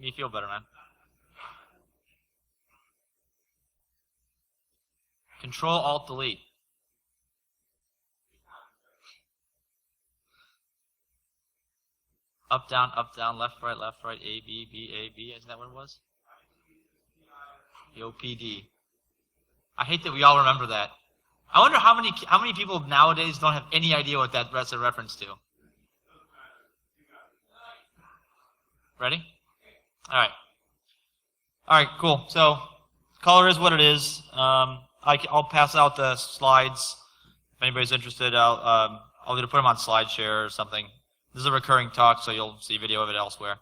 me feel better, man. Control Alt Delete. Up, down, left, right, A, B, B, A, B. Isn't that what it was? The OPD. I hate that we all remember that. I wonder how many people nowadays don't have any idea what that's a reference to. Ready? All right. All right, cool. So color is what it is. I'll pass out the slides. If anybody's interested, I'll either put them on SlideShare or something. This is a recurring talk, so you'll see video of it elsewhere.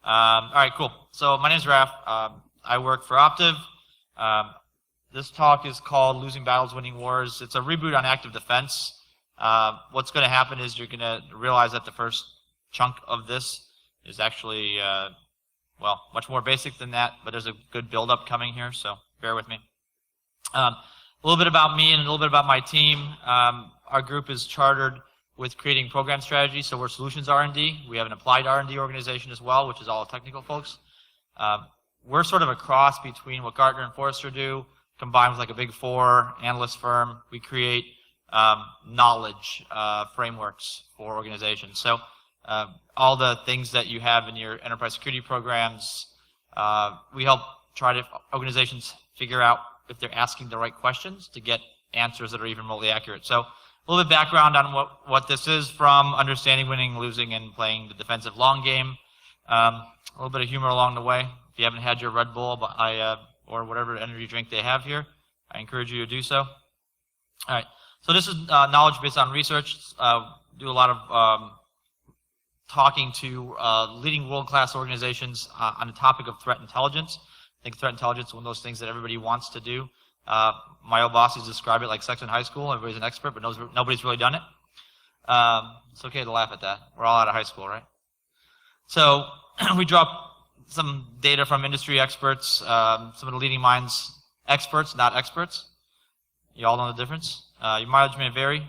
All right, cool. So my name is Raf. I work for Optiv. This talk is called Losing Battles, Winning Wars. It's a reboot on active defense. What's going to happen is you're going to realize that the first chunk of this is actually, well, much more basic than that, but there's a good build-up coming here, so bear with me. A little bit about me and a little bit about my team. Our group is chartered with creating program strategy, so we're solutions R&D. We have an applied R&D organization as well, which is all technical folks. We're sort of a cross between what Gartner and Forrester do, combined with like a Big Four analyst firm. We create knowledge frameworks for organizations. So all the things that you have in your enterprise security programs, we help try to organizations figure out if they're asking the right questions to get answers that are even remotely accurate. So a little bit of background on what this is, from understanding winning, losing, and playing the defensive long game. A little bit of humor along the way. If you haven't had your Red Bull or whatever energy drink they have here, I encourage you to do so. All right, so this is knowledge based on research. Do a lot of talking to leading world-class organizations on the topic of threat intelligence. I think threat intelligence is one of those things that everybody wants to do. My old bosses describe it like sex in high school. Everybody's an expert, but nobody's really done it. It's okay to laugh at that. We're all out of high school, right? So we drop some data from industry experts, some of the leading minds, experts, not experts. You all know the difference. Your mileage may vary.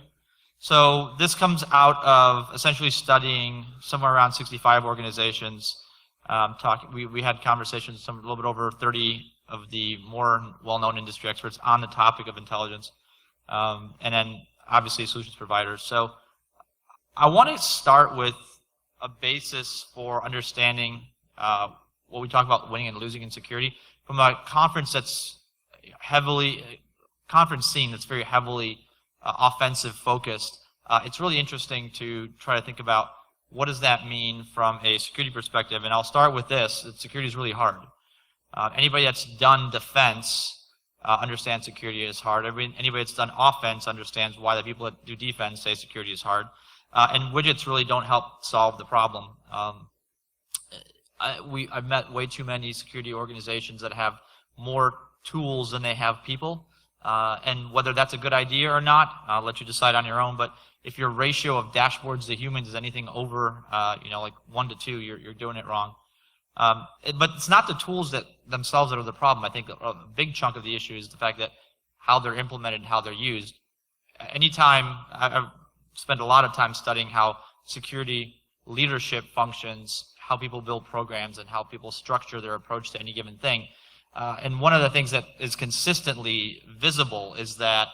So this comes out of essentially studying somewhere around 65 organizations. We had conversations, a little bit over 30 of the more well-known industry experts on the topic of intelligence, and then obviously solutions providers. So I want to start with a basis for understanding what we talk about winning and losing in security from a conference conference scene that's very heavily offensive focused. It's really interesting to try to think about what does that mean from a security perspective, and I'll start with this: that security is really hard. Anybody that's done defense understands security is hard. Anybody that's done offense understands why the people that do defense say security is hard. And widgets really don't help solve the problem. I've met way too many security organizations that have more tools than they have people. And whether that's a good idea or not, I'll let you decide on your own. But if your ratio of dashboards to humans is anything over, like 1 to 2, you're doing it wrong. But it's not the tools that themselves that are the problem. I think a big chunk of the issue is the fact that how they're implemented and how they're used. Anytime, I've spent a lot of time studying how security leadership functions, how people build programs, and how people structure their approach to any given thing. And one of the things that is consistently visible is that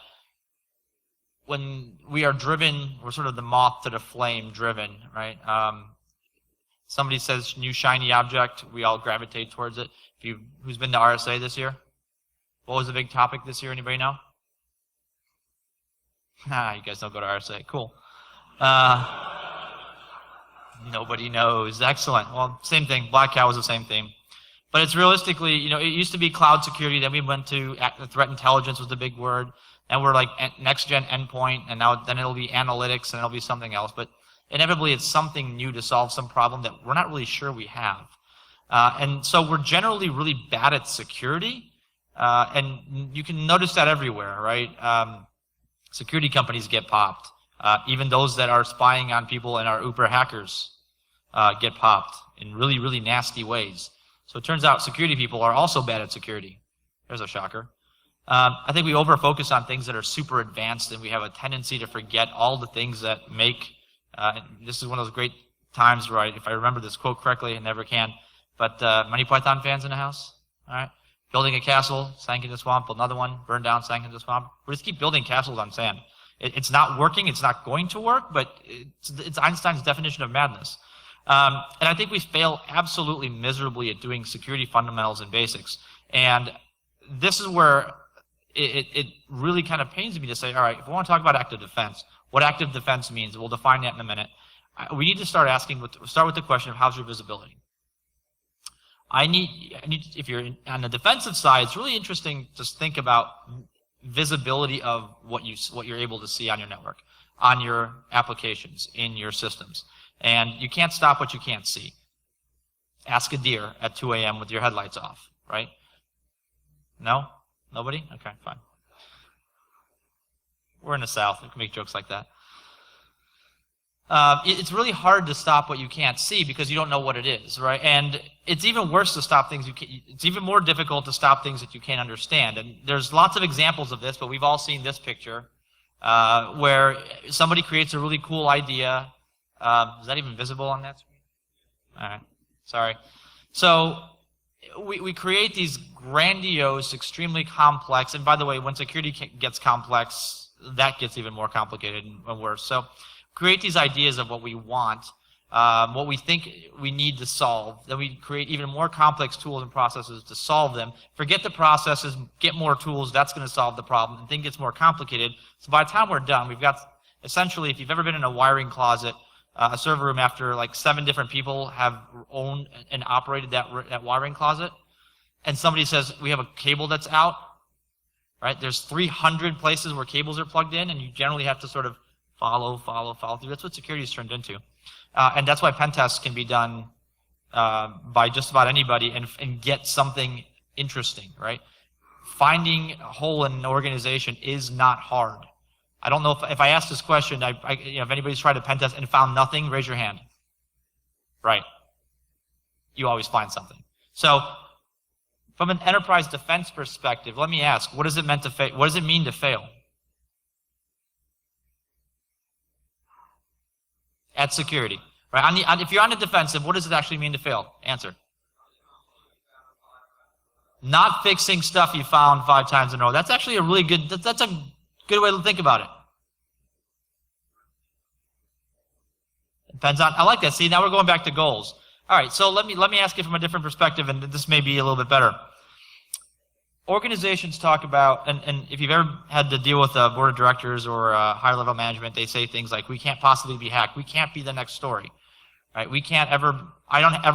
when we are driven, we're sort of the moth to the flame driven, right? Somebody says new shiny object, we all gravitate towards it. Who's been to RSA this year? What was the big topic this year? Anybody know? You guys don't go to RSA. Cool. Nobody knows. Excellent. Well, same thing. Black Cow was the same theme. But it's realistically, it used to be cloud security, then we went to threat intelligence was the big word, and we're like next-gen endpoint, and then it'll be analytics, and it'll be something else. But inevitably, it's something new to solve some problem that we're not really sure we have. And so we're generally really bad at security, and you can notice that everywhere, right? Security companies get popped. Even those that are spying on people and are uber hackers get popped in really, really nasty ways. So it turns out security people are also bad at security. There's a shocker. I think we over-focus on things that are super advanced, and we have a tendency to forget all the things that make, this is one of those great times where if I remember this quote correctly, I never can, But many Python fans in the house? All right. Building a castle, sank into the swamp, build another one, burned down, sank into the swamp. We just keep building castles on sand. It's not working, it's not going to work, but it's Einstein's definition of madness. And I think we fail absolutely miserably at doing security fundamentals and basics. And this is where it really kind of pains me to say, all right, if we want to talk about active defense, what active defense means, we'll define that in a minute. We need to start with the question of how's your visibility. If you're on the defensive side, it's really interesting to think about visibility of what you're able to see on your network, on your applications, in your systems. And you can't stop what you can't see. Ask a deer at 2 a.m. with your headlights off, right? No? Nobody? Okay, fine. We're in the South. We can make jokes like that. It's really hard to stop what you can't see because you don't know what it is, right? And it's even worse to stop things it's even more difficult to stop things that you can't understand. And there's lots of examples of this, but we've all seen this picture where somebody creates a really cool idea. Is that even visible on that screen? All right, sorry. So we create these grandiose, extremely complex, and by the way, when security gets complex, that gets even more complicated and worse. So create these ideas of what we want, what we think we need to solve. Then we create even more complex tools and processes to solve them. Forget the processes, get more tools, that's going to solve the problem. The thing gets more complicated. So by the time we're done, we've got, essentially, if you've ever been in a wiring closet, a server room after like 7 different people have owned and operated that wiring closet, and somebody says, we have a cable that's out, right? There's 300 places where cables are plugged in, and you generally have to sort of follow through. That's what security has turned into. And that's why pen tests can be done by just about anybody and get something interesting, right? Finding a hole in an organization is not hard. I don't know if I asked this question, if anybody's tried a pen test and found nothing, raise your hand. Right. You always find something. So from an enterprise defense perspective, let me ask, what does it mean to fail? At security, right? If you're on the defensive, what does it actually mean to fail? Answer. Not fixing stuff you found 5 times in a row. That's actually a really good, that's a good way to think about it. Depends on, I like that. See, now we're going back to goals. All right, so let me ask you from a different perspective, and this may be a little bit better. Organizations talk about, and if you've ever had to deal with a board of directors or higher level management, they say things like, we can't possibly be hacked. We can't be the next story, right? We can't ever, I don't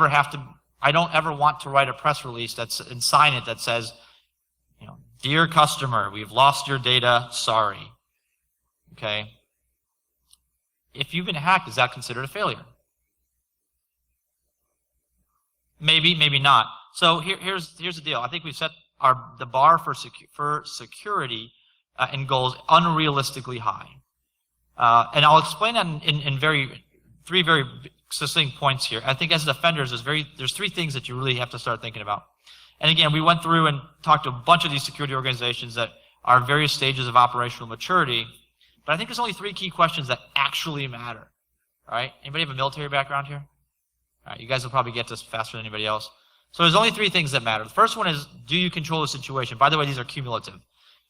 ever want to write a press release and sign it that says, dear customer, we've lost your data, sorry. Okay? If you've been hacked, is that considered a failure? Maybe, maybe not. So here's the deal. I think we've set the bar for security and goals unrealistically high. And I'll explain that in 3 very succinct points here. I think as defenders, there's 3 things that you really have to start thinking about. And again, we went through and talked to a bunch of these security organizations that are at various stages of operational maturity. But I think there's only 3 key questions that actually matter. All right? Anybody have a military background here? All right, you guys will probably get this faster than anybody else. So there's only 3 things that matter. The first one is, do you control the situation? By the way, these are cumulative.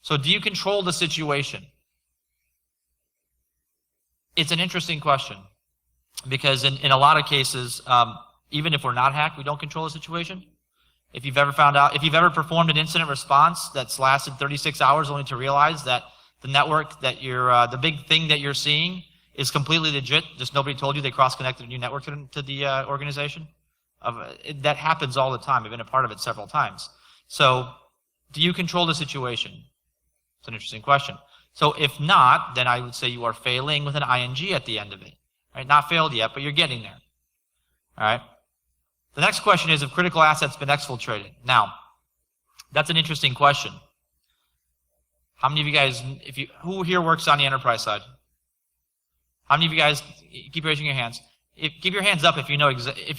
So do you control the situation? It's an interesting question because in a lot of cases, even if we're not hacked, we don't control the situation. If you've ever performed an incident response that's lasted 36 hours only to realize that the network that the big thing that you're seeing is completely legit, just nobody told you they cross-connected a new network to the organization. That happens all the time. I've been a part of it several times. So do you control the situation? It's an interesting question. So if not, then I would say you are failing with an ing at the end of it. Right? Not failed yet, but you're getting there. All right? The next question is, have critical assets been exfiltrated? Now, that's an interesting question. How many of you guys, who here works on the enterprise side? How many of you guys, keep raising your hands. Keep your hands up if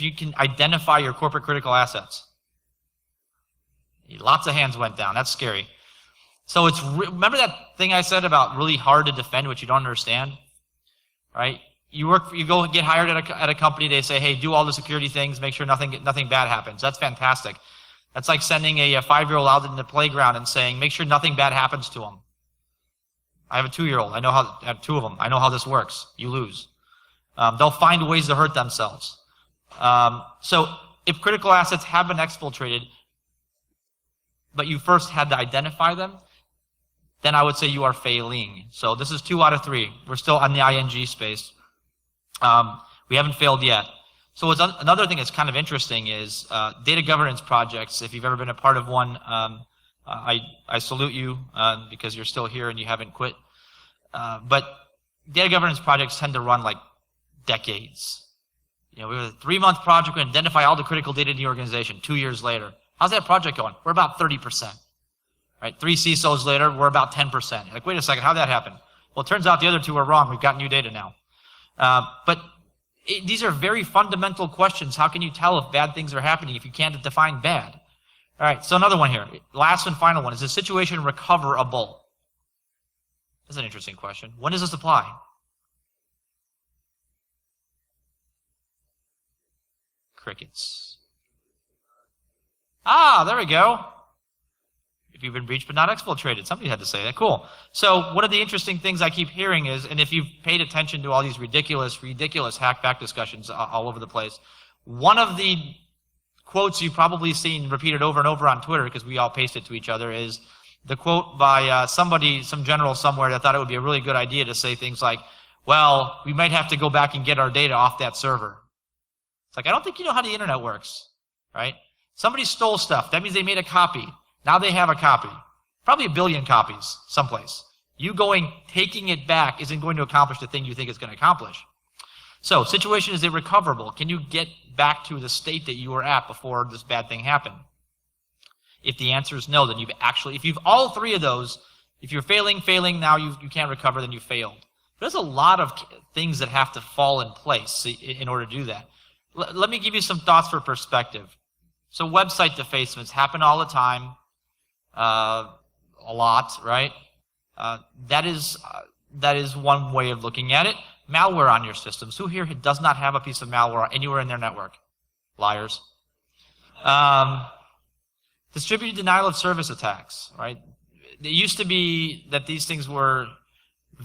you can identify your corporate critical assets. Lots of hands went down. That's scary. So remember that thing I said about really hard to defend what you don't understand? Right? you go get hired at a company, they say, hey, do all the security things, make sure nothing bad happens. That's fantastic. That's like sending a 5-year-old out in the playground and saying, make sure nothing bad happens to them. I have a 2-year-old. I have 2 of them. I know how this works. You lose. They'll find ways to hurt themselves. So if critical assets have been exfiltrated, but you first had to identify them, then I would say you are failing. So this is 2 out of 3. We're still on the ING space. We haven't failed yet. So another thing that's kind of interesting is data governance projects. If you've ever been a part of one, I salute you because you're still here and you haven't quit. But data governance projects tend to run like decades. We have a 3-month project to identify all the critical data in the organization. 2 years later, how's that project going? We're about 30%. Right? 3 CISOs later, we're about 10%. Like, wait a second, how'd that happen? Well, it turns out the other 2 are wrong. We've got new data now. These are very fundamental questions. How can you tell if bad things are happening if you can't define bad? All right, so another one here. Last and final one. Is the situation recoverable? That's an interesting question. When does this apply? Crickets. There we go. If you've been breached but not exfiltrated. Somebody had to say that. Cool. So one of the interesting things I keep hearing is, and if you've paid attention to all these ridiculous hackback discussions all over the place, one of the quotes you've probably seen repeated over and over on Twitter, because we all paste it to each other, is the quote by some general somewhere that thought it would be a really good idea to say things like, well, we might have to go back and get our data off that server. It's like, I don't think you know how the internet works, right? Somebody stole stuff. That means they made a copy. Now they have a copy. Probably 1 billion copies someplace. You taking it back isn't going to accomplish the thing you think it's going to accomplish. So, situation, is it recoverable? Can you get back to the state that you were at before this bad thing happened? If the answer is no, then if you've all 3 of those, if you're failing, now you can't recover, then you failed. There's a lot of things that have to fall in place in order to do that. Let me give you some thoughts for perspective. So website defacements happen all the time. A lot, right? That is one way of looking at it. Malware on your systems. Who here does not have a piece of malware anywhere in their network? Liars. Distributed denial of service attacks, right? It used to be that these things were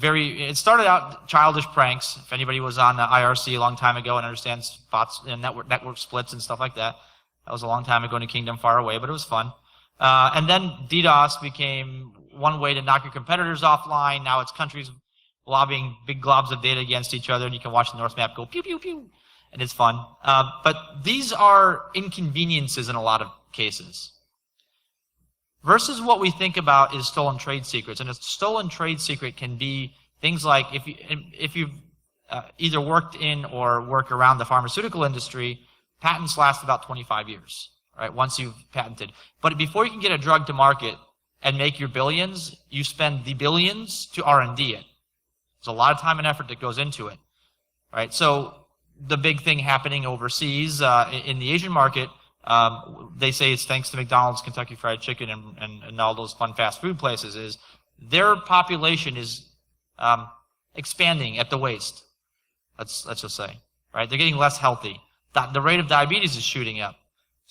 it started out childish pranks. If anybody was on IRC a long time ago and understands bots and network splits and stuff like that, that was a long time ago in a kingdom far away, but it was fun. And then DDoS became one way to knock your competitors offline. Now it's countries lobbing big globs of data against each other, and you can watch the North map go pew, pew, pew, and it's fun. But these are inconveniences in a lot of cases. Versus what we think about is stolen trade secrets. And a stolen trade secret can be things like if you've either worked in or work around the pharmaceutical industry, patents last about 25 years. Right, once you've patented. But before you can get a drug to market and make your billions, you spend the billions to R&D it. There's a lot of time and effort that goes into it. Right? So the big thing happening overseas in the Asian market, they say it's thanks to McDonald's, Kentucky Fried Chicken, and all those fun fast food places, is their population is expanding at the waist. Let's just say. Right? They're getting less healthy. The rate of diabetes is shooting up.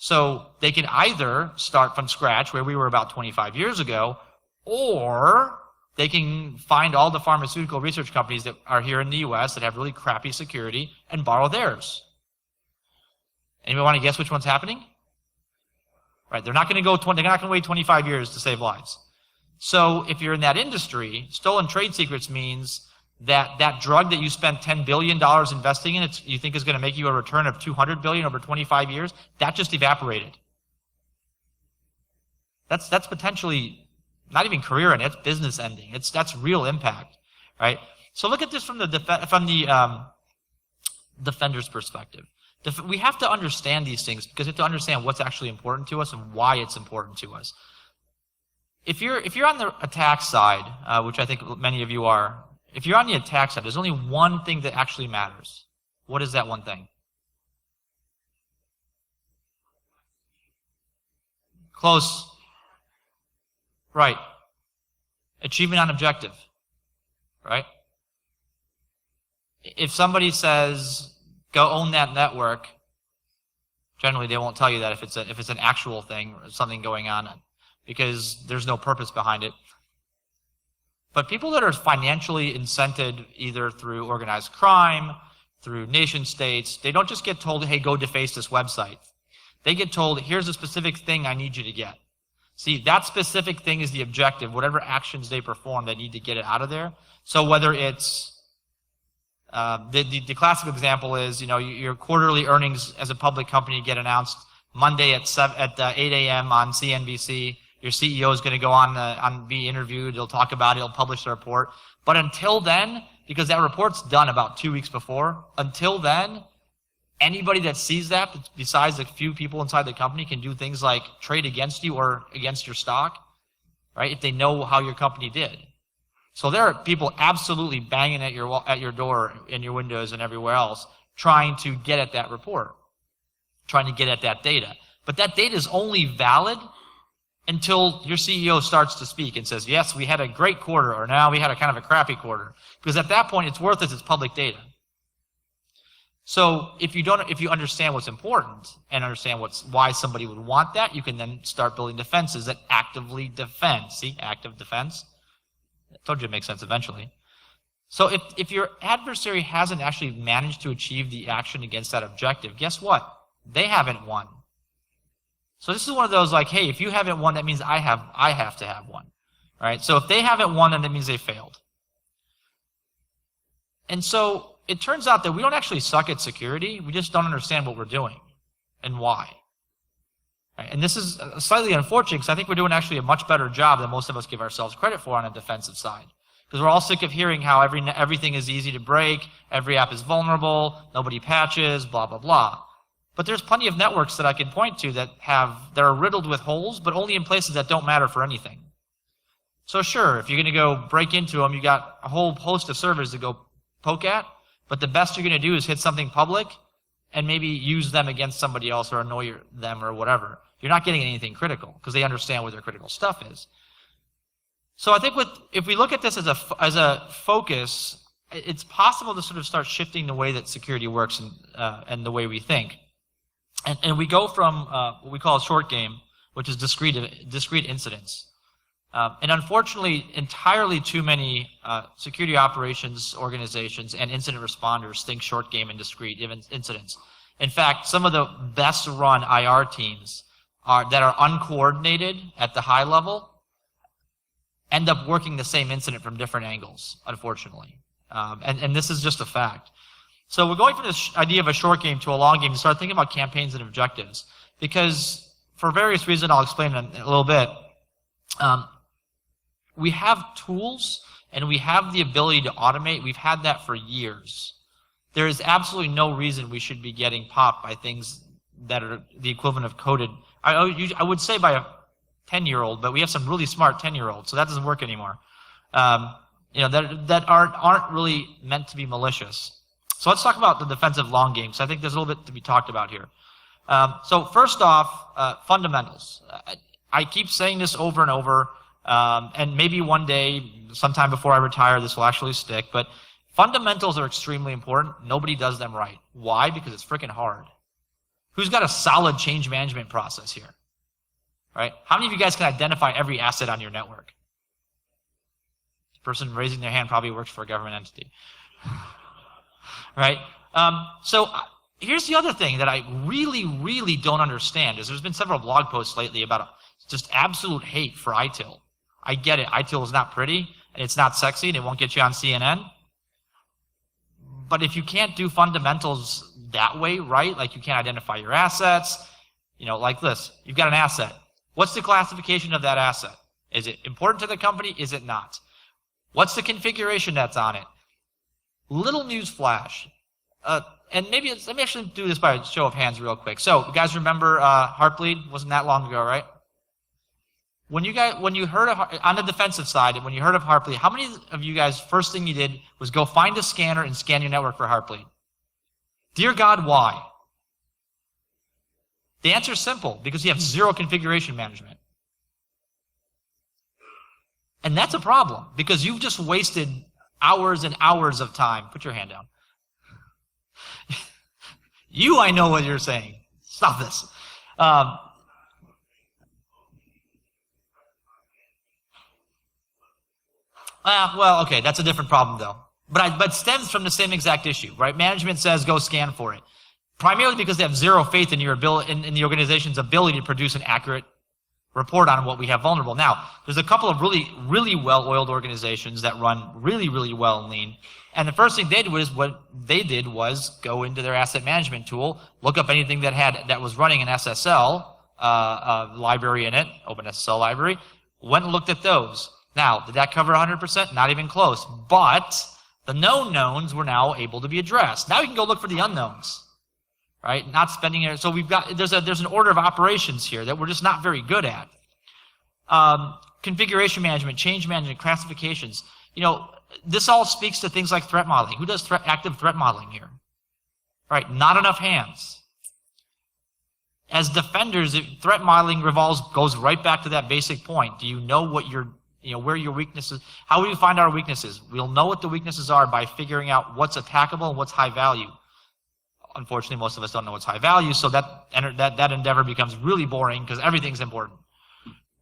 So they can either start from scratch, where we were about 25 years ago, or they can find all the pharmaceutical research companies that are here in the US that have really crappy security and borrow theirs. Anybody want to guess which one's happening? Right, they're not going to wait 25 years to save lives. So if you're in that industry, stolen trade secrets means that drug that you spent $10 billion investing in, you think is going to make you a return of $200 billion over 25 years, that just evaporated. That's potentially not even career ending, it's business ending. That's real impact, right? So look at this from the defender's perspective. We have to understand these things because we have to understand what's actually important to us and why it's important to us. If you're on the attack side, which I think many of you are, if you're on the attack side, there's only one thing that actually matters. What is that one thing? Close. Right. Achievement on objective. Right? if somebody says, go own that network, generally they won't tell you that if it's an actual thing or something going on, because there's no purpose behind it. But people that are financially incented either through organized crime, through nation states, they don't just get told, hey, go deface this website. They get told, here's a specific thing I need you to get. See, that specific thing is the objective, whatever actions they perform, they need to get it out of there. So whether it's, the classic example is, your quarterly earnings as a public company get announced Monday at 8 a.m. on CNBC. Your CEO is going to go on be interviewed. He'll talk about it. He'll publish the report. But until then, because that report's done about 2 weeks before, until then, anybody that sees that, besides a few people inside the company, can do things like trade against you or against your stock, right? If they know how your company did. So there are people absolutely banging at your door, in your windows and everywhere else, trying to get at that report, trying to get at that data. But that data is only valid until your CEO starts to speak and says, yes, we had a great quarter, or now we had a kind of a crappy quarter. Because at that point, it's worthless, it's public data. So if you understand what's important and understand why somebody would want that, you can then start building defenses that actively defend. See, active defense. I told you it makes sense eventually. So if your adversary hasn't actually managed to achieve the action against that objective, guess what? They haven't won. So this is one of those like, hey, if you haven't won, that means I have to have one, right? So if they haven't won, then that means they failed. And so it turns out that we don't actually suck at security. We just don't understand what we're doing and why. Right? And this is slightly unfortunate because I think we're doing actually a much better job than most of us give ourselves credit for on the defensive side. Because we're all sick of hearing how everything is easy to break, every app is vulnerable, nobody patches, blah, blah, blah. But there's plenty of networks that I can point to that are riddled with holes, but only in places that don't matter for anything. So sure, if you're going to go break into them, you got a whole host of servers to go poke at, but the best you're going to do is hit something public and maybe use them against somebody else or annoy them or whatever. You're not getting anything critical because they understand what their critical stuff is. So I think if we look at this as a focus, it's possible to sort of start shifting the way that security works and the way we think. And we go from what we call a short game, which is discrete incidents. And unfortunately, entirely too many security operations organizations and incident responders think short game and discrete incidents. In fact, some of the best run IR teams that are uncoordinated at the high level end up working the same incident from different angles, unfortunately. And this is just a fact. So we're going from this idea of a short game to a long game to start thinking about campaigns and objectives. Because for various reasons, I'll explain in a little bit, we have tools and we have the ability to automate. We've had that for years. There is absolutely no reason we should be getting popped by things that are the equivalent of coded. I would say by a 10-year-old, but we have some really smart 10-year-olds, so that doesn't work anymore. That aren't really meant to be malicious. So let's talk about the defensive long game. So I think there's a little bit to be talked about here. So first off, fundamentals. I keep saying this over and over, and maybe one day, sometime before I retire, this will actually stick, but fundamentals are extremely important. Nobody does them right. Why? Because it's freaking hard. Who's got a solid change management process here? Right? How many of you guys can identify every asset on your network? The person raising their hand probably works for a government entity. Right? So here's the other thing that I really, really don't understand is there's been several blog posts lately about just absolute hate for ITIL. I get it. ITIL is not pretty, and it's not sexy, and it won't get you on CNN. But if you can't do fundamentals that way, right, like you can't identify your assets, like this, you've got an asset. What's the classification of that asset? Is it important to the company? Is it not? What's the configuration that's on it? Little news flash. And let me actually do this by a show of hands real quick. So, you guys remember Heartbleed? Wasn't that long ago, right? When you heard of, on the defensive side, when you heard of Heartbleed, how many of you guys, first thing you did was go find a scanner and scan your network for Heartbleed? Dear God, why? The answer is simple, because you have zero configuration management. And that's a problem, because you've just wasted hours and hours of time. Put your hand down. I know what you're saying. Stop this. Well, okay, that's a different problem though. But it stems from the same exact issue, right? Management says go scan for it. Primarily because they have zero faith in your ability, in the organization's ability to produce an accurate report on what we have vulnerable. Now, there's a couple of really, really well-oiled organizations that run really, really well in lean. And the first thing they did was go into their asset management tool, look up anything that was running an SSL library in it, OpenSSL library, went and looked at those. Now, did that cover 100%? Not even close. But the known knowns were now able to be addressed. Now you can go look for the unknowns, right? Not spending it. So there's an order of operations here that we're just not very good at. Configuration management, change management, classifications. This all speaks to things like threat modeling. Who does active threat modeling here? Right? Not enough hands. As defenders, threat modeling goes right back to that basic point. Do you know what where your weaknesses, how do you find our weaknesses? We'll know what the weaknesses are by figuring out what's attackable and what's high value. Unfortunately, most of us don't know what's high value, so that endeavor becomes really boring because everything's important.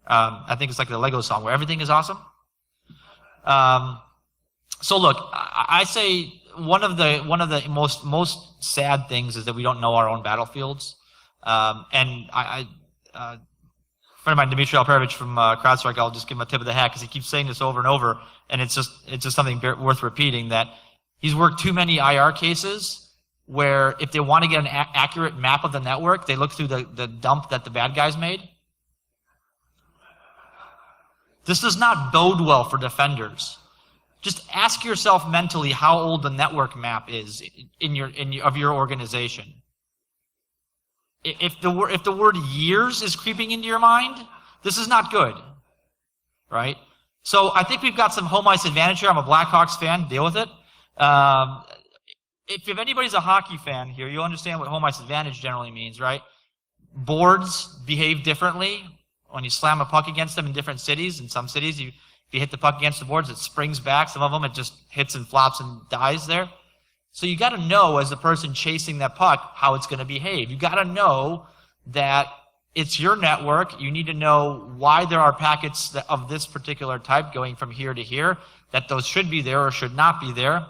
I think it's like the Lego song where everything is awesome. So look, I say one of the most sad things is that we don't know our own battlefields. And a friend of mine, Dmitry Alperovich from CrowdStrike, I'll just give him a tip of the hat because he keeps saying this over and over, and it's just something worth repeating, that he's worked too many IR cases where if they want to get an accurate map of the network, they look through the dump that the bad guys made. This does not bode well for defenders. Just ask yourself mentally how old the network map is of your organization. If the word years is creeping into your mind, this is not good, right? So I think we've got some home ice advantage here. I'm a Blackhawks fan. Deal with it. If anybody's a hockey fan here, you'll understand what home ice advantage generally means, right? Boards behave differently when you slam a puck against them in different cities. In some cities, if you hit the puck against the boards, it springs back. Some of them, it just hits and flops and dies there. So you got to know, as the person chasing that puck, how it's going to behave. You got to know that it's your network. You need to know why there are packets of this particular type going from here to here, that those should be there or should not be there,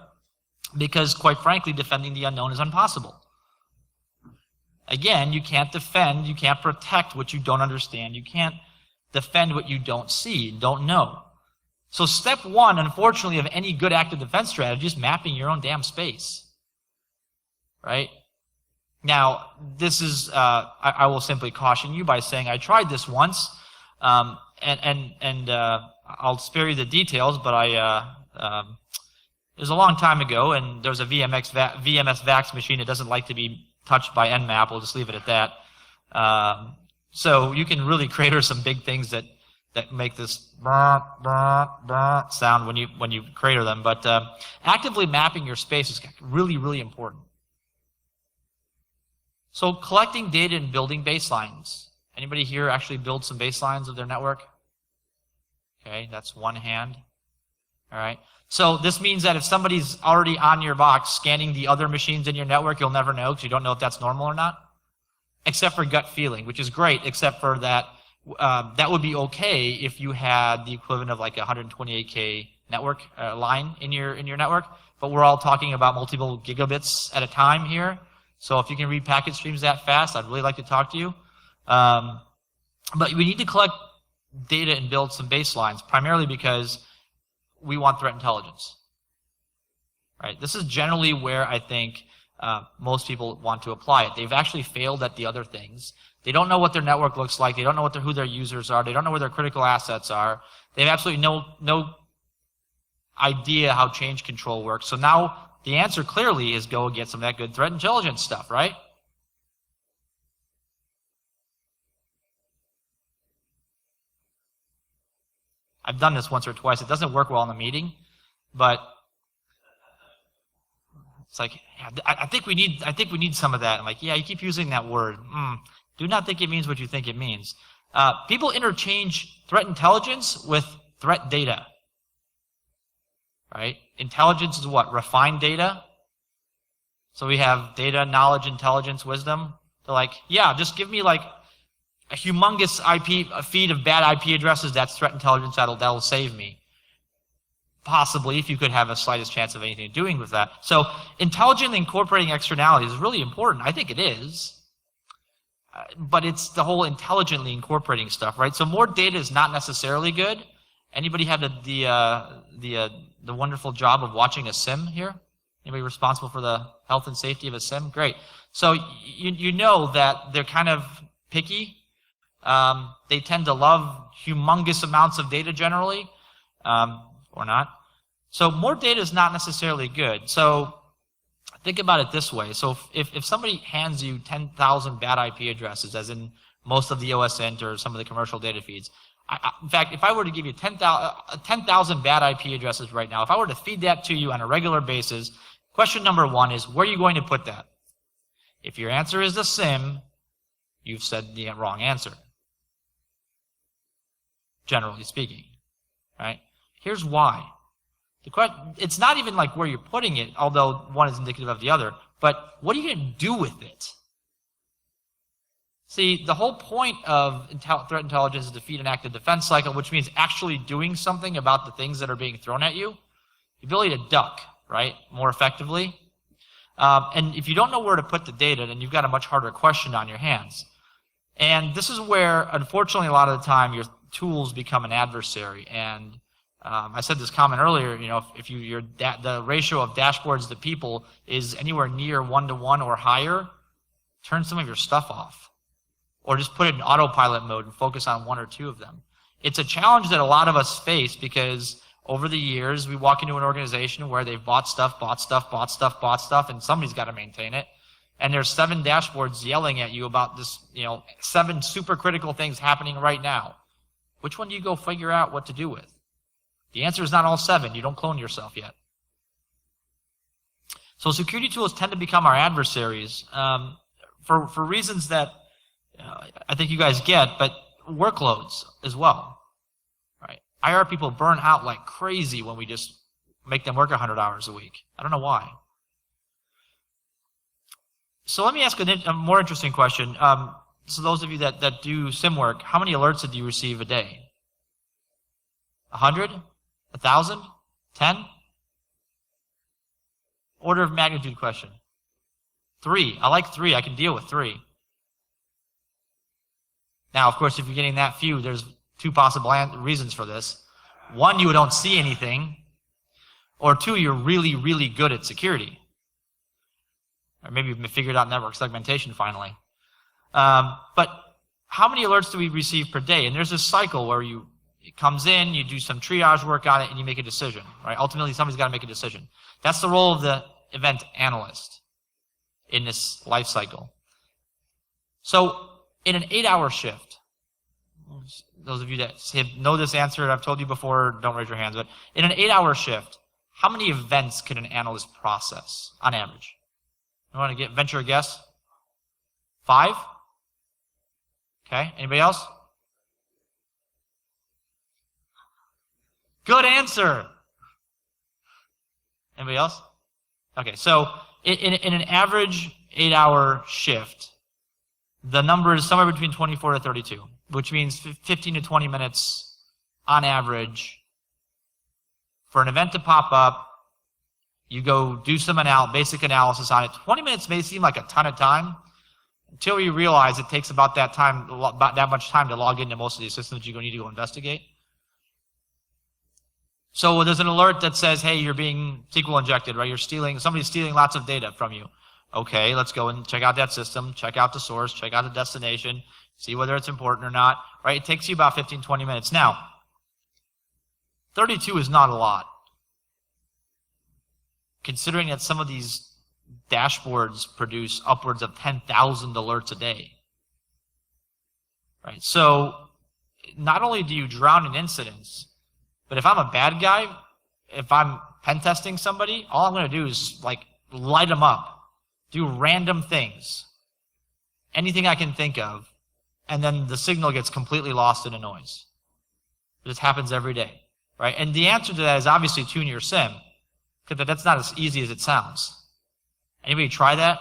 because quite frankly, defending the unknown is impossible. Again, you can't defend, you can't protect what you don't understand. You can't defend what you don't see, don't know. So step one, unfortunately, of any good active defense strategy is mapping your own damn space, right? Now, this is, I will simply caution you by saying I tried this once, and I'll spare you the details, but it was a long time ago, and there was a VMS VAX machine that doesn't like to be touched by Nmap. We'll just leave it at that. So you can really crater some big things that make this sound when you crater them. But actively mapping your space is really, really important. So collecting data and building baselines. Anybody here actually build some baselines of their network? Okay, that's one hand. All right. So this means that if somebody's already on your box scanning the other machines in your network, you'll never know because you don't know if that's normal or not, except for gut feeling, which is great, except for that that would be okay if you had the equivalent of like a 128K network line in your network. But we're all talking about multiple gigabits at a time here. So if you can read packet streams that fast, I'd really like to talk to you. But we need to collect data and build some baselines, primarily because we want threat intelligence. Right? This is generally where I think most people want to apply it. They've actually failed at the other things. They don't know what their network looks like. They don't know who their users are. They don't know where their critical assets are. They have absolutely no idea how change control works. So now the answer clearly is go get some of that good threat intelligence stuff, right? I've done this once or twice. It doesn't work well in the meeting, but it's like, yeah, I think we need some of that. I'm like, yeah, you keep using that word. Do not think it means what you think it means. People interchange threat intelligence with threat data. Right? Intelligence is what? Refined data. So we have data, knowledge, intelligence, wisdom. They're like, yeah, just give me like a humongous a feed of bad IP addresses. That's threat intelligence. That'll save me. Possibly, if you could have a slightest chance of anything doing with that. So intelligently incorporating externalities is really important. I think it is. But it's the whole intelligently incorporating stuff, right? So more data is not necessarily good. Anybody have the wonderful job of watching a sim here? Anybody responsible for the health and safety of a sim? Great. So you know that they're kind of picky. They tend to love humongous amounts of data generally, or not. So more data is not necessarily good. So think about it this way. So if somebody hands you 10,000 bad IP addresses, as in most of the OSINT or some of the commercial data feeds, in fact, if I were to give you 10,000 bad IP addresses right now, if I were to feed that to you on a regular basis, question number one is, where are you going to put that? If your answer is the SIM, you've said the wrong answer, generally speaking, right? Here's why. It's not even like where you're putting it, although one is indicative of the other, but what are you going to do with it? See, the whole point of threat intelligence is to feed an active defense cycle, which means actually doing something about the things that are being thrown at you. The ability to duck, right, more effectively. And if you don't know where to put the data, then you've got a much harder question on your hands. And this is where, unfortunately, a lot of the time, your tools become an adversary. And I said this comment earlier, you know, if the ratio of dashboards to people is anywhere near 1-to-1 or higher, turn some of your stuff off. Or just put it in autopilot mode and focus on one or two of them. It's a challenge that a lot of us face because over the years, we walk into an organization where they've bought stuff, and somebody's got to maintain it. And there's 7 dashboards yelling at you about this, 7 super critical things happening right now. Which one do you go figure out what to do with? The answer is not all 7. You don't clone yourself yet. So security tools tend to become our adversaries for reasons that I think you guys get, but workloads as well. Right? IR people burn out like crazy when we just make them work 100 hours a week. I don't know why. So let me ask a more interesting question. So those of you that do sim work, how many alerts did you receive a day? 100? 1,000? 10? Order of magnitude question. 3. I like 3. I can deal with 3. Now, of course, if you're getting that few, there's 2 possible reasons for this. 1, you don't see anything. Or 2, you're really, really good at security. Or maybe you've figured out network segmentation finally. But how many alerts do we receive per day? And there's this cycle where it comes in, you do some triage work on it, and you make a decision. Right? Ultimately, somebody's got to make a decision. That's the role of the event analyst in this life cycle. So in an 8-hour shift, those of you that know this answer, I've told you before, don't raise your hands, but in an 8-hour shift, how many events can an analyst process on average? You want to venture a guess? 5? Okay, anybody else? Good answer. Anybody else? Okay, so in an average 8-hour shift, the number is somewhere between 24 to 32, which means 15 to 20 minutes on average for an event to pop up. You go do some basic analysis on it. 20 minutes may seem like a ton of time until you realize it takes about that much time to log into most of the systems you need to go investigate. So there's an alert that says, hey, you're being SQL injected, right? Somebody's stealing lots of data from you. Okay, let's go and check out that system, check out the source, check out the destination, see whether it's important or not, right? It takes you about 15, 20 minutes. Now, 32 is not a lot, considering that some of these dashboards produce upwards of 10,000 alerts a day, right? So not only do you drown in incidents, but if I'm a bad guy, if I'm pen testing somebody, all I'm going to do is light them up. Do random things, anything I can think of, and then the signal gets completely lost in a noise. This happens every day, right? And the answer to that is obviously tune your SIM, because that's not as easy as it sounds. Anybody try that?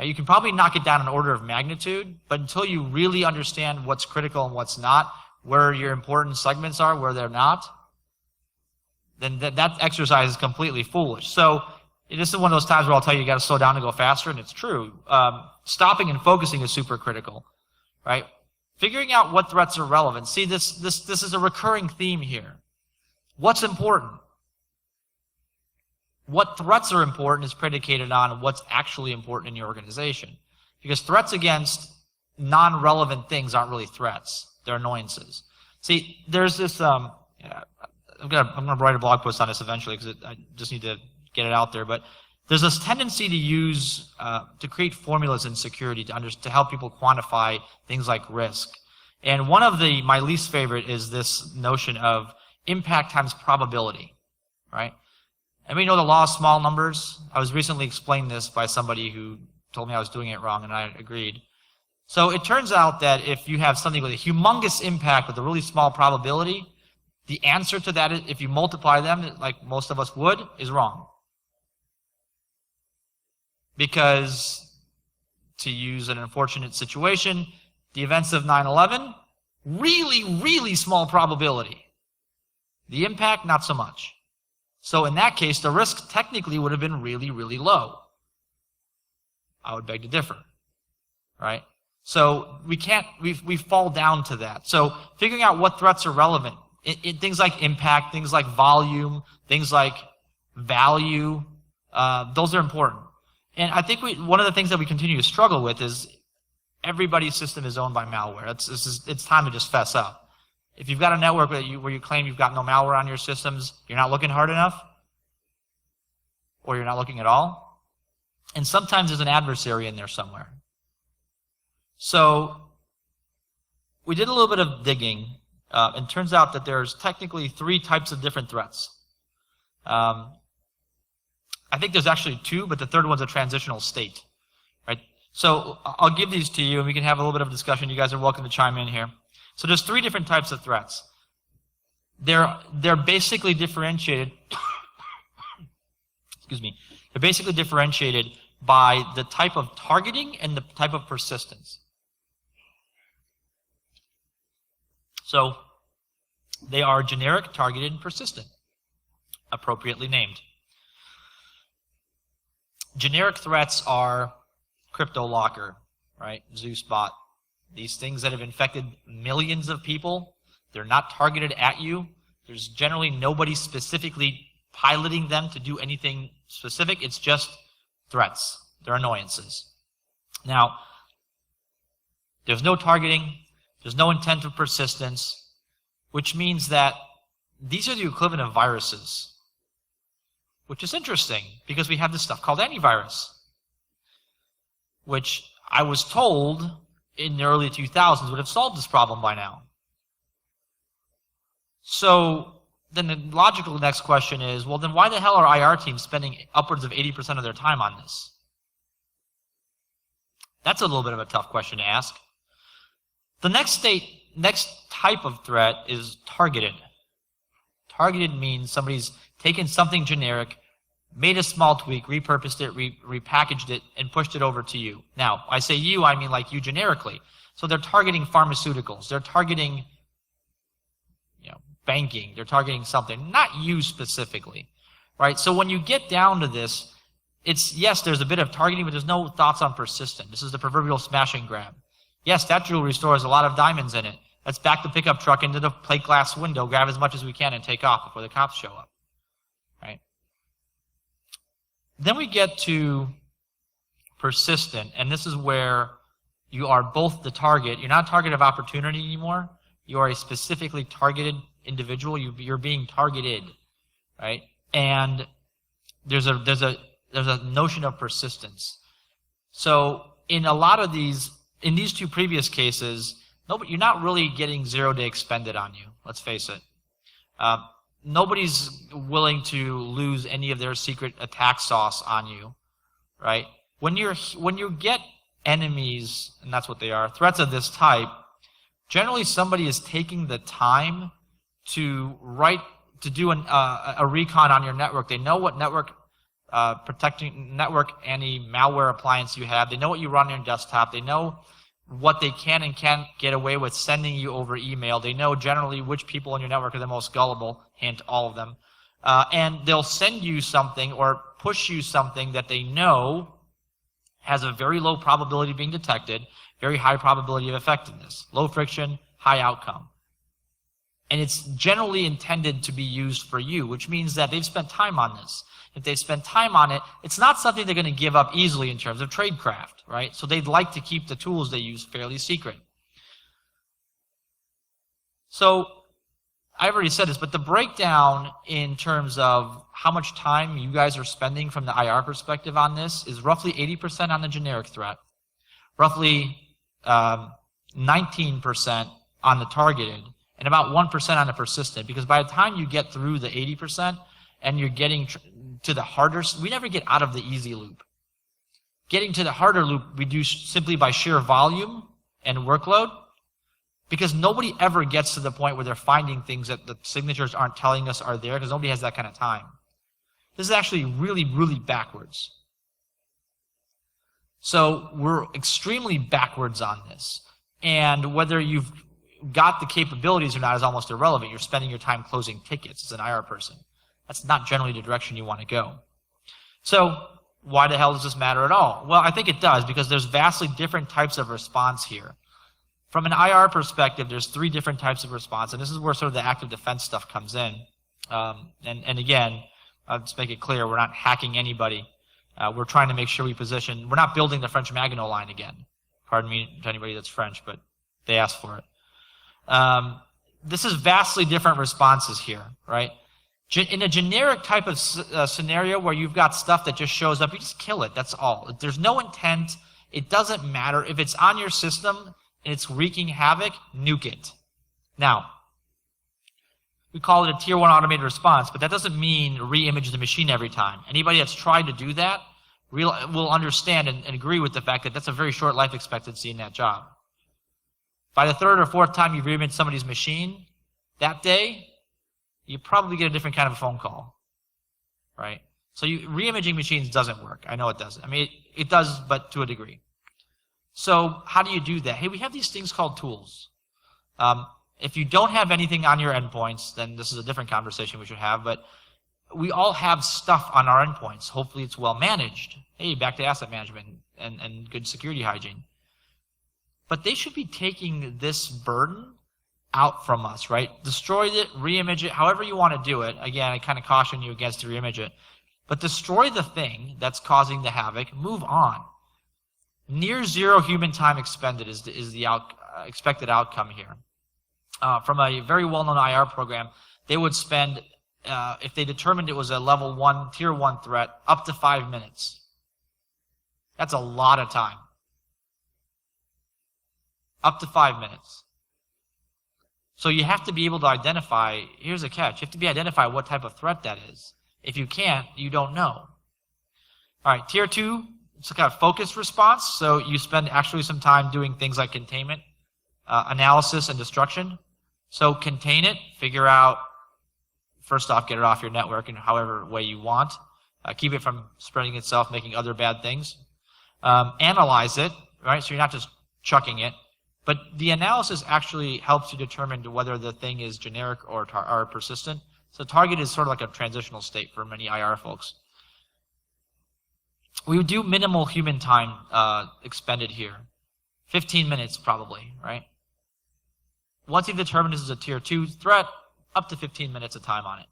You can probably knock it down an order of magnitude, but until you really understand what's critical and what's not, where your important segments are, where they're not, then that exercise is completely foolish. So this is one of those times where I'll tell you got to slow down and go faster, and it's true. Stopping and focusing is super critical, right? Figuring out what threats are relevant. See, this is a recurring theme here. What's important? What threats are important is predicated on what's actually important in your organization. Because threats against non-relevant things aren't really threats. They're annoyances. See, there's this, I'm gonna write a blog post on this eventually because I just need to get it out there, but there's this tendency to use, to create formulas in security to help people quantify things like risk. And one of my least favorite is this notion of impact times probability, right? And we know the law of small numbers. I was recently explained this by somebody who told me I was doing it wrong, and I agreed. So it turns out that if you have something with a humongous impact with a really small probability, the answer to that, if you multiply them, like most of us would, is wrong. Because, to use an unfortunate situation, the events of 9/11, really, really small probability. The impact, not so much. So in that case, the risk technically would have been really, really low. I would beg to differ, right? So we fall down to that. So figuring out what threats are relevant, things like impact, things like volume, things like value, those are important. And I think one of the things that we continue to struggle with is everybody's system is owned by malware. It's time to just fess up. If you've got a network where you claim you've got no malware on your systems, you're not looking hard enough, or you're not looking at all. And sometimes there's an adversary in there somewhere. So we did a little bit of digging, and it turns out that there's technically 3 types of different threats. I think there's actually 2, but the third one's a transitional state, right? So I'll give these to you, and we can have a little bit of a discussion. You guys are welcome to chime in here. So there's 3 different types of threats. They're basically differentiated. Excuse me. They're basically differentiated by the type of targeting and the type of persistence. So they are generic, targeted, and persistent, appropriately named. Generic threats are CryptoLocker, right? ZeusBot. These things that have infected millions of people, they're not targeted at you. There's generally nobody specifically piloting them to do anything specific. It's just threats. They're annoyances. Now, there's no targeting. There's no intent of persistence, which means that these are the equivalent of viruses, which is interesting because we have this stuff called antivirus, which I was told in the early 2000s would have solved this problem by now. So then the logical next question is, well, then why the hell are IR teams spending upwards of 80% of their time on this? That's a little bit of a tough question to ask. The next type of threat is targeted. Targeted means somebody's taken something generic, made a small tweak, repurposed it, repackaged it, and pushed it over to you. Now, I say you, I mean like you generically. So they're targeting pharmaceuticals. They're targeting, banking. They're targeting something, not you specifically, right? So when you get down to this, yes, there's a bit of targeting, but there's no thoughts on persistent. This is the proverbial smash and grab. Yes, that jewelry store has a lot of diamonds in it. Let's back the pickup truck into the plate glass window, grab as much as we can, and take off before the cops show up, right? Then we get to persistent, and this is where you are both the target. You're not a target of opportunity anymore. You are a specifically targeted individual. You're being targeted, right? And there's a notion of persistence. So in a lot of these, in these 2 previous cases, you're not really getting 0-day expended on you. Let's face it. Nobody's willing to lose any of their secret attack sauce on you, right? When you get enemies, and that's what they are, threats of this type, generally somebody is taking the time to do a recon on your network. They know what network protecting network any malware appliance you have. They know what you run on your desktop. They know what they can and can't get away with sending you over email. They know generally which people in your network are the most gullible, hint, all of them. And they'll send you something or push you something that they know has a very low probability of being detected, very high probability of effectiveness, low friction, high outcome. And it's generally intended to be used for you, which means that they've spent time on this. If they've spent time on it, it's not something they're going to give up easily in terms of tradecraft, right? So they'd like to keep the tools they use fairly secret. So I've already said this, but the breakdown in terms of how much time you guys are spending from the IR perspective on this is roughly 80% on the generic threat, roughly 19% on the targeted, and about 1% on the persistent. Because by the time you get through the 80% and you're getting to the harder, we never get out of the easy loop. Getting to the harder loop we do simply by sheer volume and workload, because nobody ever gets to the point where they're finding things that the signatures aren't telling us are there, because nobody has that kind of time. This is actually really, really backwards. So we're extremely backwards on this. And whether you've got the capabilities or not is almost irrelevant. You're spending your time closing tickets as an IR person. That's not generally the direction you want to go. So why the hell does this matter at all? Well, I think it does, because there's vastly different types of response here. From an IR perspective, there's 3 different types of response, and this is where sort of the active defense stuff comes in. And again, I'll just make it clear, we're not hacking anybody. We're trying to make sure we position, we're not building the French Maginot Line again. Pardon me to anybody that's French, but they asked for it. This is vastly different responses here, right? In a generic type of scenario where you've got stuff that just shows up, you just kill it, that's all. If there's no intent, it doesn't matter. If it's on your system and it's wreaking havoc, nuke it. Now, we call it a tier 1 automated response, but that doesn't mean re-image the machine every time. Anybody that's tried to do that will understand and agree with the fact that that's a very short life expectancy in that job. By the 3rd or 4th time you've re-imaged somebody's machine that day, you probably get a different kind of a phone call, right? So re-imaging machines doesn't work. I know it doesn't. I mean, it does, but to a degree. So how do you do that? Hey, we have these things called tools. If you don't have anything on your endpoints, then this is a different conversation we should have, but we all have stuff on our endpoints. Hopefully it's well managed. Hey, back to asset management and good security hygiene. But they should be taking this burden out from us, right? Destroy it, re-image it, however you want to do it. Again, I kind of caution you against to re-image it. But destroy the thing that's causing the havoc, move on. Near zero human time expended is the expected outcome here. From a very well-known IR program, they would spend, if they determined it was a level 1, tier 1 threat, up to 5 minutes. That's a lot of time. Up to 5 minutes. So you have to be able to identify, here's a catch, you have to identify what type of threat that is. If you can't, you don't know. All right, tier 2, it's a kind of focused response, so you spend actually some time doing things like containment, analysis, and destruction. So contain it, figure out, first off, get it off your network in however way you want. Keep it from spreading itself, making other bad things. Analyze it, right, so you're not just chucking it. But the analysis actually helps you determine whether the thing is generic or persistent. So target is sort of like a transitional state for many IR folks. We would do minimal human time expended here. 15 minutes probably, right? Once you've determined this is a tier 2 threat, up to 15 minutes of time on it.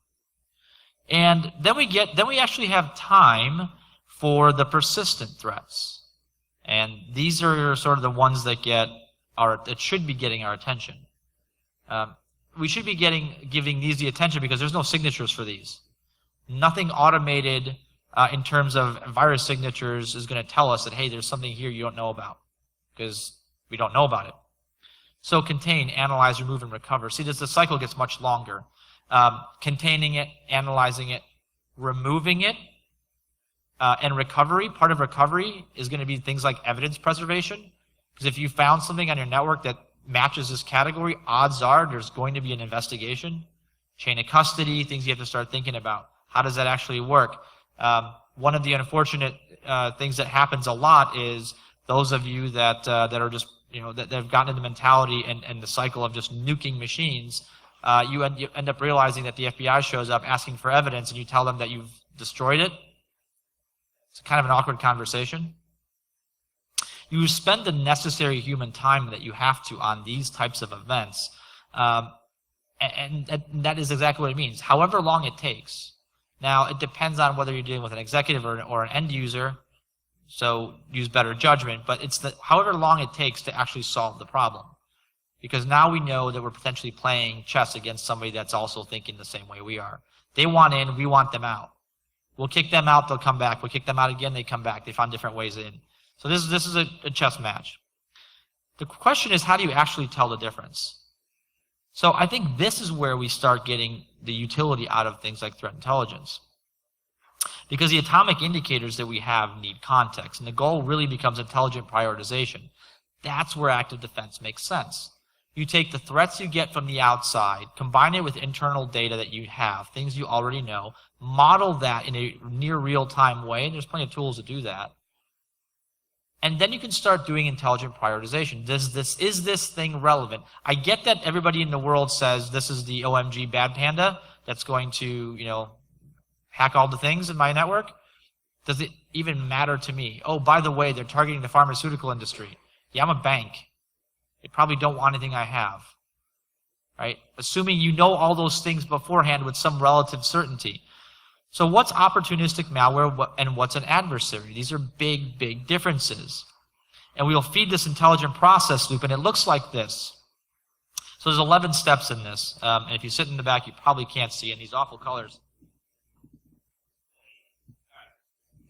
And then we actually have time for the persistent threats. And these are sort of the ones that that should be getting our attention. We should be giving these the attention because there's no signatures for these. Nothing automated in terms of virus signatures is going to tell us that, hey, there's something here you don't know about, because we don't know about it. So contain, analyze, remove, and recover. See, the cycle gets much longer. Containing it, analyzing it, removing it, and recovery. Part of recovery is going to be things like evidence preservation. Because if you found something on your network that matches this category, odds are there's going to be an investigation. Chain of custody, things you have to start thinking about. How does that actually work? one of the unfortunate things that happens a lot is those of you that are just, that have gotten into the mentality and the cycle of just nuking machines, you end up realizing that the FBI shows up asking for evidence and you tell them that you've destroyed it. It's kind of an awkward conversation. You spend the necessary human time that you have to on these types of events, and that is exactly what it means. However long it takes. Now, it depends on whether you're dealing with an executive or an end user, so use better judgment, but it's however long it takes to actually solve the problem. Because now we know that we're potentially playing chess against somebody that's also thinking the same way we are. They want in, we want them out. We'll kick them out, they'll come back. We'll kick them out again, they come back. They find different ways in. So this is a chess match. The question is, how do you actually tell the difference? So I think this is where we start getting the utility out of things like threat intelligence. Because the atomic indicators that we have need context, and the goal really becomes intelligent prioritization. That's where active defense makes sense. You take the threats you get from the outside, combine it with internal data that you have, things you already know, model that in a near real-time way, and there's plenty of tools to do that. And then you can start doing intelligent prioritization. Is this thing relevant? I get that everybody in the world says this is the OMG bad panda that's going to, hack all the things in my network. Does it even matter to me? Oh, by the way, they're targeting the pharmaceutical industry. Yeah, I'm a bank. They probably don't want anything I have, right? Assuming you know all those things beforehand with some relative certainty. So what's opportunistic malware and what's an adversary? These are big, big differences. And we'll feed this intelligent process loop, and it looks like this. So there's 11 steps in this. And if you sit in the back, you probably can't see in these awful colors.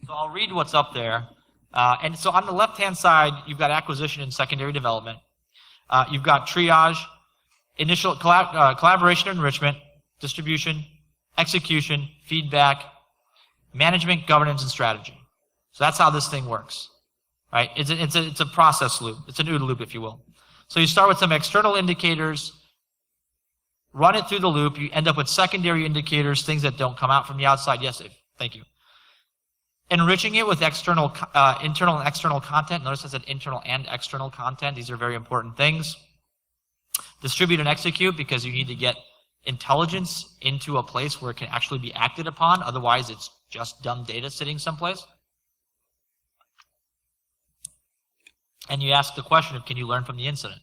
So I'll read what's up there. And so on the left-hand side, you've got acquisition and secondary development. You've got triage, initial collaboration and enrichment, distribution, execution, feedback, management, governance, and strategy. So that's how this thing works, right? It's a process loop. It's an OODA loop, if you will. So you start with some external indicators, run it through the loop. You end up with secondary indicators, things that don't come out from the outside. Yes, Dave. Thank you. Enriching it with internal and external content. Notice I said internal and external content. These are very important things. Distribute and execute, because you need to get intelligence into a place where it can actually be acted upon. Otherwise, it's just dumb data sitting someplace. And you ask the question of, can you learn from the incident?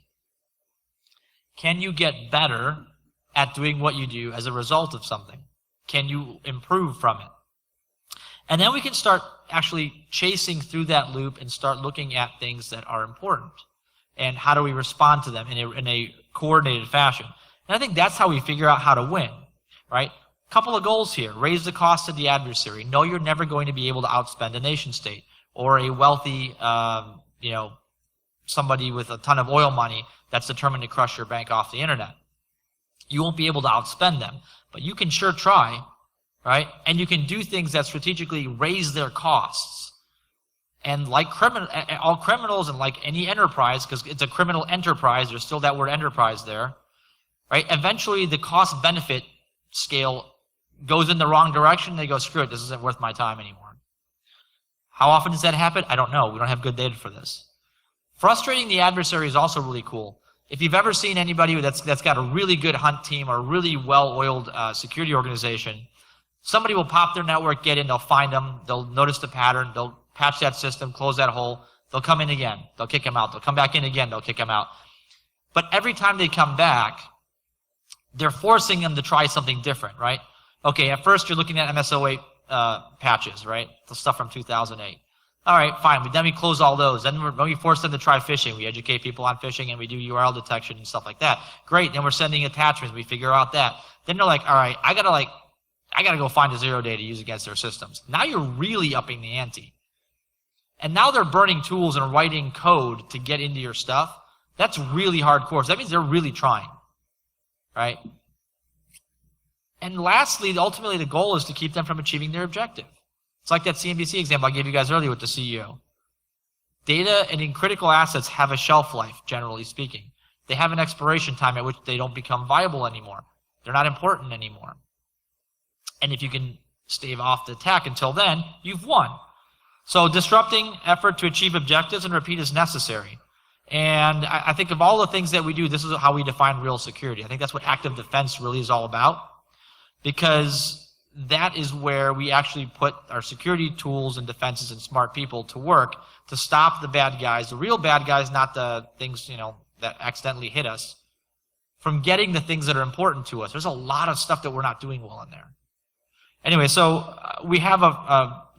Can you get better at doing what you do as a result of something? Can you improve from it? And then we can start actually chasing through that loop and start looking at things that are important. And how do we respond to them in a coordinated fashion? And I think that's how we figure out how to win, right? Couple of goals here. Raise the cost of the adversary. Know you're never going to be able to outspend a nation state or a wealthy, somebody with a ton of oil money that's determined to crush your bank off the internet. You won't be able to outspend them, but you can sure try, right? And you can do things that strategically raise their costs. And like all criminals and like any enterprise, because it's a criminal enterprise, there's still that word enterprise there, right? Eventually the cost-benefit scale goes in the wrong direction. They go, screw it, this isn't worth my time anymore. How often does that happen? I don't know. We don't have good data for this. Frustrating the adversary is also really cool. If you've ever seen anybody that's got a really good hunt team or a really well-oiled security organization, somebody will pop their network, get in, they'll find them, they'll notice the pattern, they'll patch that system, close that hole, they'll come in again, they'll kick them out, they'll come back in again, they'll kick them out. But every time they come back, they're forcing them to try something different, right? Okay, at first you're looking at MS-08 patches, right? The stuff from 2008. All right, fine, but then we close all those. Then we force them to try phishing. We educate people on phishing and we do URL detection and stuff like that. Great, then we're sending attachments, we figure out that. Then they're like, all right, I gotta go find a zero day to use against their systems. Now you're really upping the ante. And now they're burning tools and writing code to get into your stuff. That's really hardcore. So that means they're really trying, right? And lastly, ultimately the goal is to keep them from achieving their objective. It's like that CNBC example I gave you guys earlier with the CEO. Data and critical assets have a shelf life, generally speaking. They have an expiration time at which they don't become viable anymore. They're not important anymore. And if you can stave off the attack until then, you've won. So disrupting effort to achieve objectives and repeat is necessary. And I think of all the things that we do, this is how we define real security. I think that's what active defense really is all about, because that is where we actually put our security tools and defenses and smart people to work to stop the bad guys, the real bad guys, not the things, that accidentally hit us, from getting the things that are important to us. There's a lot of stuff that we're not doing well in there. Anyway, so we have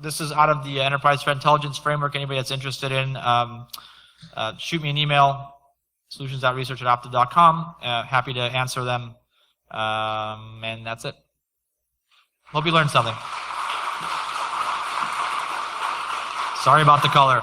this is out of the Enterprise Threat Intelligence Framework. Anybody that's interested in, shoot me an email, solutions.research@optiv.com. Happy to answer them. And that's it. Hope you learned something. Sorry about the color.